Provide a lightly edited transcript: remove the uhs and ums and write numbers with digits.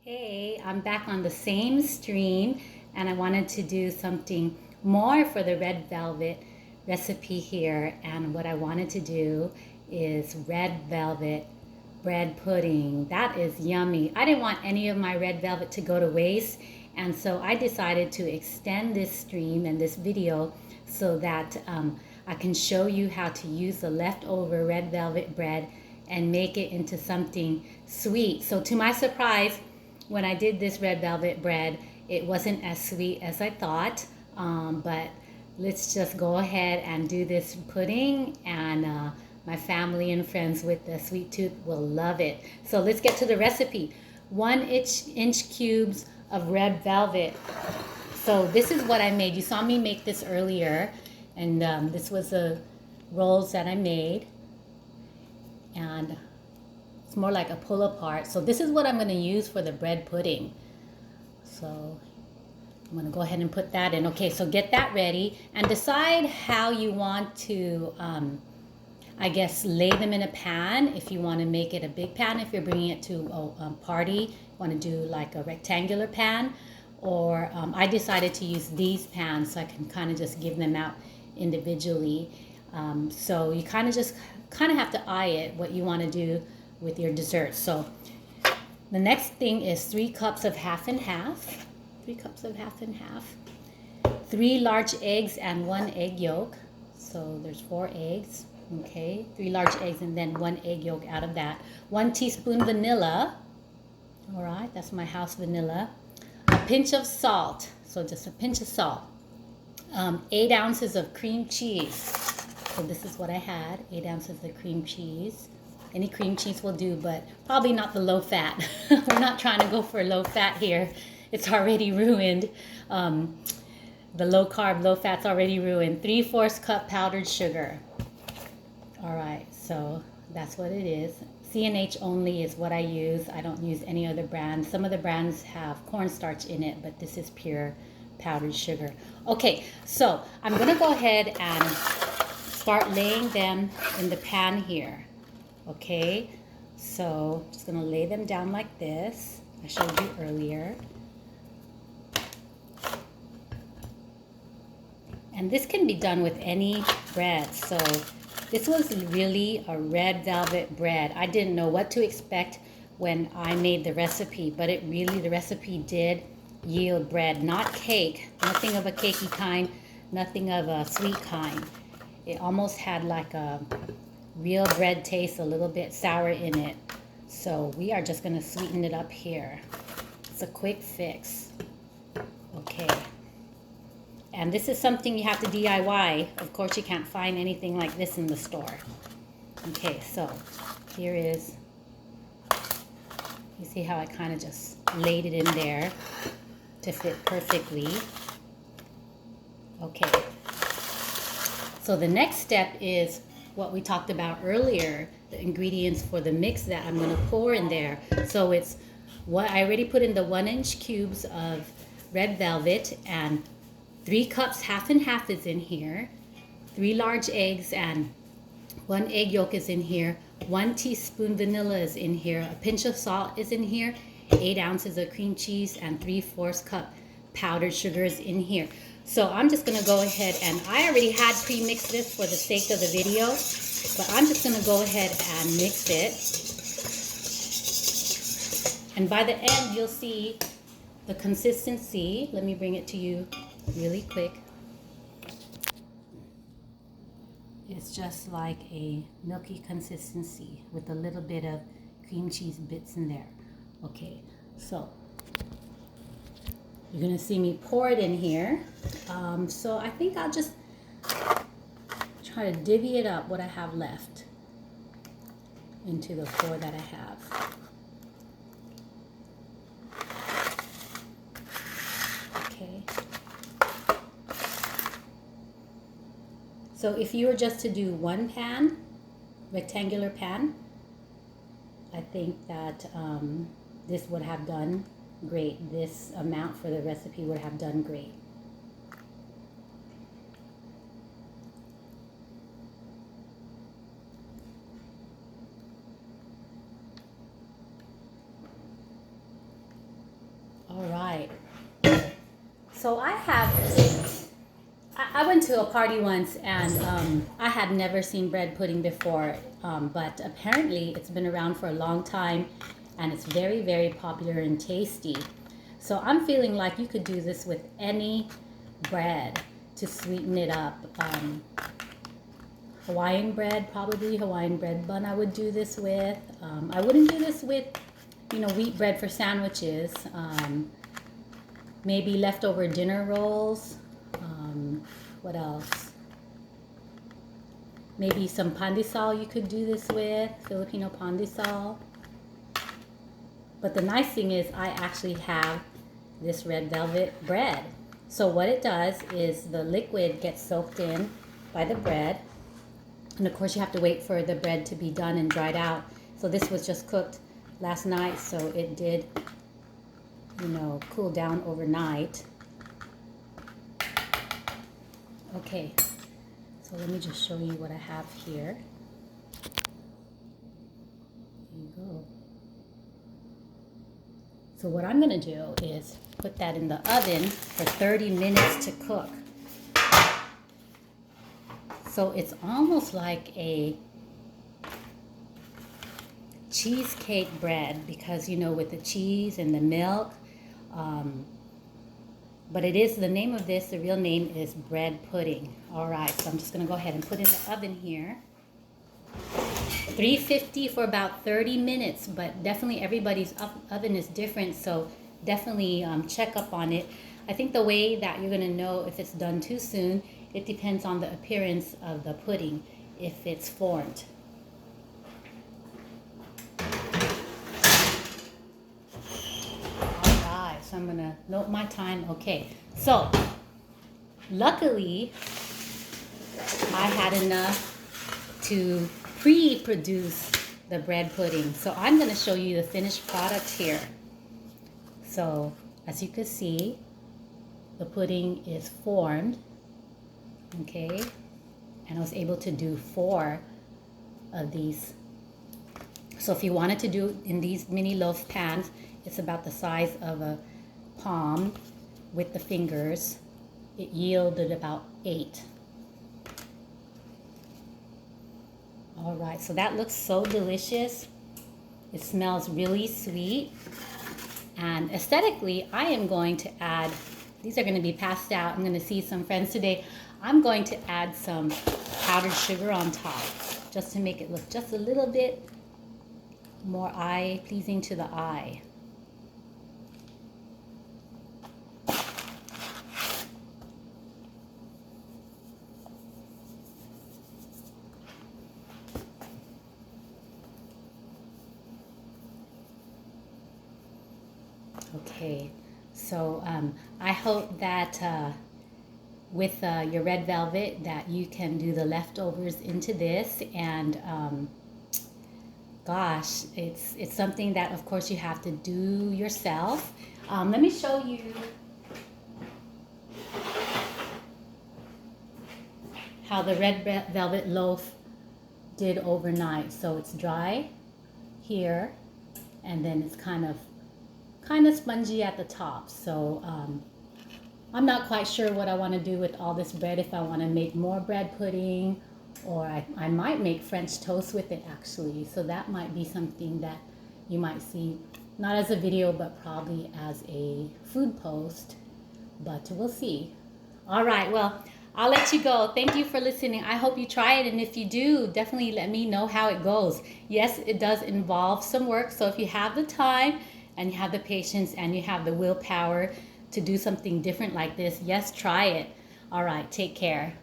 Hey, I'm back on the same stream and I wanted to do something more for the red velvet recipe here. And what I wanted to do is red velvet bread pudding. That is yummy. I didn't want any of my red velvet to go to waste. And so I decided to extend this stream and this video so that I can show you how to use the leftover red velvet bread and make it into something sweet. So to my surprise, when I did this red velvet bread, it wasn't as sweet as I thought, but let's just go ahead and do this pudding, and my family and friends with the sweet tooth will love it. So let's get to the recipe. 1 inch cubes of red velvet. So this is what I made. You saw me make this earlier, and this was the rolls that I made, and it's more like a pull apart. So this is what I'm going to use for the bread pudding. So I'm going to go ahead and put that in. Okay, so get that ready and decide how you want to, I guess, lay them in a pan. If you want to make it a big pan, if you're bringing it to a party, you want to do like a rectangular pan. Or I decided to use these pans so I can kind of just give them out individually. So you kind of have to eye it, what you want to do with your dessert. So the next thing is 3 cups of half and half. 3 cups of half and half. 3 large eggs and 1 egg yolk. So there's 4 eggs. Okay, 3 large eggs and then 1 egg yolk out of that. 1 teaspoon vanilla. All right, that's my house vanilla. A pinch of salt. So just a pinch of salt. 8 ounces of cream cheese. So this is what I had, 8 ounces of cream cheese. Any cream cheese will do, but probably not the low fat. We're not trying to go for low fat here. It's already ruined. The low carb, low fat's already ruined. 3/4 cup powdered sugar. All right, so that's what it is. C&H only is what I use. I don't use any other brand. Some of the brands have cornstarch in it, but this is pure powdered sugar. Okay, so I'm gonna go ahead and start laying them in the pan here. Okay, so I'm just gonna lay them down like this. I showed you earlier. And this can be done with any bread. So this was really a red velvet bread. I didn't know what to expect when I made the recipe, but the recipe did yield bread, not cake, nothing of a cakey kind, nothing of a sweet kind. It almost had like a real bread taste, a little bit sour in it. So we are just going to sweeten it up here. It's a quick fix. Okay. And this is something you have to DIY. Of course, you can't find anything like this in the store. Okay, so here is, you see how I kind of just laid it in there to fit perfectly. Okay. So the next step is what we talked about earlier, the ingredients for the mix that I'm going to pour in there. So it's what I already put in the 1-inch cubes of red velvet, and 3 cups half and half is in here. 3 large eggs and 1 egg yolk is in here. 1 teaspoon vanilla is in here. A pinch of salt is in here. 8 ounces of cream cheese and 3/4 cup powdered sugar is in here. So I'm just going to go ahead, and I already had pre-mixed this for the sake of the video, but I'm just going to go ahead and mix it. And by the end, you'll see the consistency. Let me bring it to you really quick. It's just like a milky consistency with a little bit of cream cheese bits in there. Okay, so you're gonna see me pour it in here. So I think I'll just try to divvy it up, what I have left, into the 4 that I have. Okay. So if you were just to do 1 pan, rectangular pan, I think that this would have done great. This amount for the recipe would have done great. So I went to a party once and I had never seen bread pudding before, but apparently it's been around for a long time and it's very, very popular and tasty. So I'm feeling like you could do this with any bread to sweeten it up. Hawaiian bread, probably Hawaiian bread bun I would do this with. I wouldn't do this with, wheat bread for sandwiches. Maybe leftover dinner rolls. What else? Maybe some pandesal you could do this with, Filipino pandesal. But the nice thing is I actually have this red velvet bread. So what it does is the liquid gets soaked in by the bread. And of course you have to wait for the bread to be done and dried out. So this was just cooked last night, so it did, cool down overnight. Okay, so let me just show you what I have here. There you go. So what I'm gonna do is put that in the oven for 30 minutes to cook. So it's almost like a cheesecake bread because, with the cheese and the milk. But it is, the name of this, the real name is bread pudding. All right, so I'm just gonna go ahead and put it in the oven here. 350 for about 30 minutes, but definitely everybody's oven is different, so definitely check up on it. I think the way that you're gonna know if it's done too soon, it depends on the appearance of the pudding, if it's formed. So I'm gonna note my time. Okay, so luckily I had enough to pre-produce the bread pudding. So I'm gonna show you the finished product here. So as you can see, the pudding is formed, okay? And I was able to do 4 of these. So if you wanted to do in these mini loaf pans, it's about the size of a palm with the fingers. It yielded about 8. All right, so that looks so delicious. It smells really sweet. And aesthetically, I am going to add, these are going to be passed out. I'm going to see some friends today. I'm going to add some powdered sugar on top just to make it look just a little bit more eye-pleasing to the eye. Okay, so I hope that with your red velvet that you can do the leftovers into this, and gosh, it's something that of course you have to do yourself. Let me show you how the red velvet loaf did overnight. So it's dry here, and then it's kind of spongy at the top. So I'm not quite sure what I want to do with all this bread, if I want to make more bread pudding, or I might make French toast with it actually. So that might be something that you might see, not as a video, but probably as a food post, but we'll see. All right, well, I'll let you go. Thank you for listening. I hope you try it, and if you do, definitely let me know how it goes. Yes, it does involve some work, so if you have the time and you have the patience and you have the willpower to do something different like this, yes, try it. All right, take care.